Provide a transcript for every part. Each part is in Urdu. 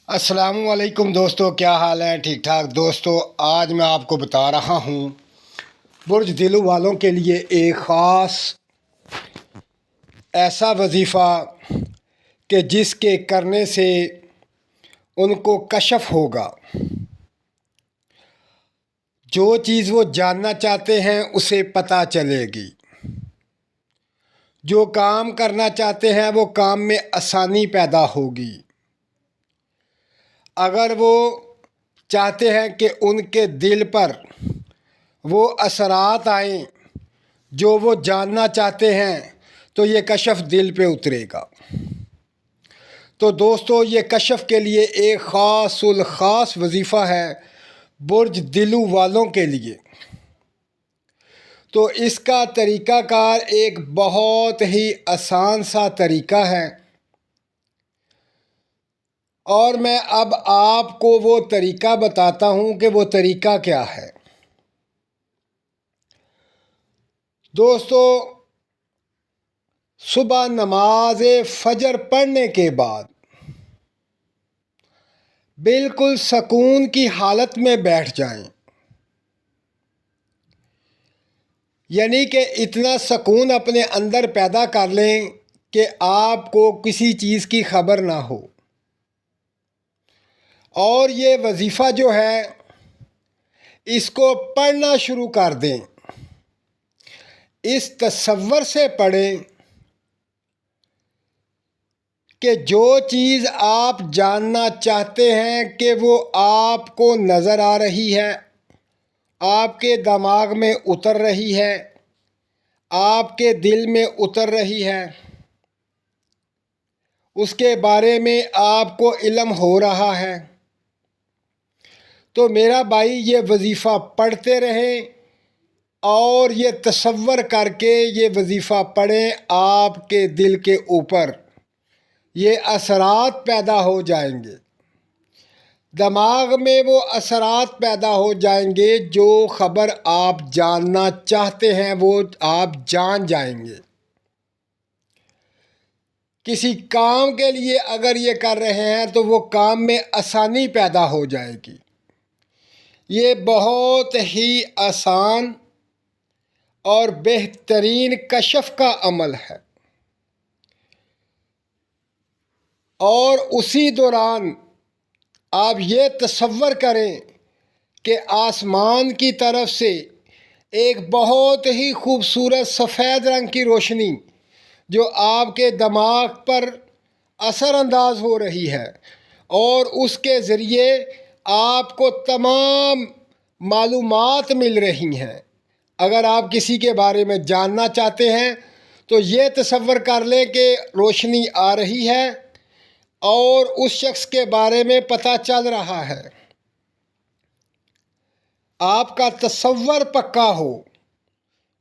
السلام علیکم دوستو، کیا حال ہے؟ ٹھیک ٹھاک دوستو، آج میں آپ کو بتا رہا ہوں برج دلو والوں کے لیے ایک خاص ایسا وظیفہ کہ جس کے کرنے سے ان کو کشف ہوگا۔ جو چیز وہ جاننا چاہتے ہیں اسے پتہ چلے گی۔ جو کام کرنا چاہتے ہیں وہ کام میں آسانی پیدا ہوگی۔ اگر وہ چاہتے ہیں کہ ان کے دل پر وہ اثرات آئیں جو وہ جاننا چاہتے ہیں تو یہ کشف دل پہ اترے گا۔ تو دوستو، یہ کشف کے لیے ایک خاص الخاص وظیفہ ہے برج دلو والوں کے لیے۔ تو اس کا طریقہ کار ایک بہت ہی آسان سا طریقہ ہے، اور میں اب آپ کو وہ طریقہ بتاتا ہوں کہ وہ طریقہ کیا ہے۔ دوستو، صبح نماز فجر پڑھنے کے بعد بالکل سکون کی حالت میں بیٹھ جائیں، یعنی کہ اتنا سکون اپنے اندر پیدا کر لیں کہ آپ کو کسی چیز کی خبر نہ ہو، اور یہ وظیفہ جو ہے اس کو پڑھنا شروع کر دیں۔ اس تصور سے پڑھیں کہ جو چیز آپ جاننا چاہتے ہیں کہ وہ آپ کو نظر آ رہی ہے، آپ کے دماغ میں اتر رہی ہے، آپ کے دل میں اتر رہی ہے، اس کے بارے میں آپ کو علم ہو رہا ہے، تو میرا بھائی یہ وظیفہ پڑھتے رہیں اور یہ تصور کر کے یہ وظیفہ پڑھیں، آپ کے دل کے اوپر یہ اثرات پیدا ہو جائیں گے، دماغ میں وہ اثرات پیدا ہو جائیں گے، جو خبر آپ جاننا چاہتے ہیں وہ آپ جان جائیں گے۔ کسی کام کے لیے اگر یہ کر رہے ہیں تو وہ کام میں آسانی پیدا ہو جائے گی۔ یہ بہت ہی آسان اور بہترین کشف کا عمل ہے، اور اسی دوران آپ یہ تصور کریں کہ آسمان کی طرف سے ایک بہت ہی خوبصورت سفید رنگ کی روشنی جو آپ کے دماغ پر اثر انداز ہو رہی ہے، اور اس کے ذریعے آپ کو تمام معلومات مل رہی ہیں۔ اگر آپ کسی کے بارے میں جاننا چاہتے ہیں تو یہ تصور کر لیں کہ روشنی آ رہی ہے اور اس شخص کے بارے میں پتہ چل رہا ہے۔ آپ کا تصور پکا ہو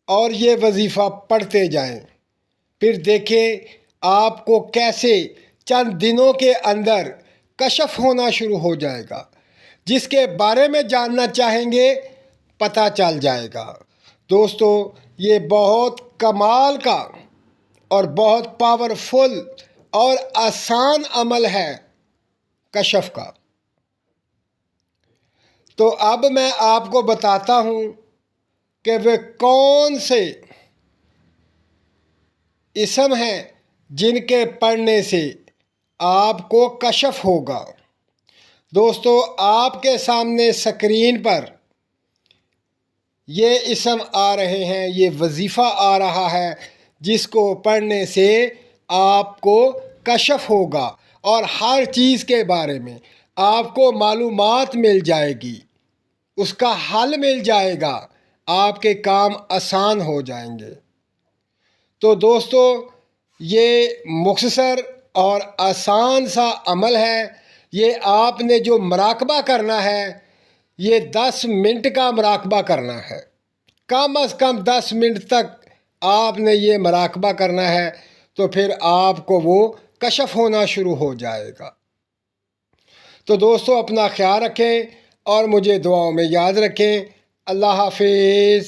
اور یہ وظیفہ پڑھتے جائیں، پھر دیکھیں آپ کو کیسے چند دنوں کے اندر کشف ہونا شروع ہو جائے گا۔ جس کے بارے میں جاننا چاہیں گے پتہ چل جائے گا۔ دوستو، یہ بہت کمال کا اور بہت پاورفل اور آسان عمل ہے کشف کا۔ تو اب میں آپ کو بتاتا ہوں کہ وہ کون سے اسم ہیں جن کے پڑھنے سے آپ کو کشف ہوگا۔ دوستو، آپ کے سامنے اسکرین پر یہ اسم آ رہے ہیں، یہ وظیفہ آ رہا ہے جس کو پڑھنے سے آپ کو کشف ہوگا، اور ہر چیز کے بارے میں آپ کو معلومات مل جائے گی، اس کا حل مل جائے گا، آپ کے کام آسان ہو جائیں گے۔ تو دوستو، یہ مختصر اور آسان سا عمل ہے۔ یہ آپ نے جو مراقبہ کرنا ہے، یہ 10 منٹ کا مراقبہ کرنا ہے، کم از کم 10 منٹ تک آپ نے یہ مراقبہ کرنا ہے، تو پھر آپ کو وہ کشف ہونا شروع ہو جائے گا۔ تو دوستو، اپنا خیال رکھیں اور مجھے دعاؤں میں یاد رکھیں۔ اللہ حافظ۔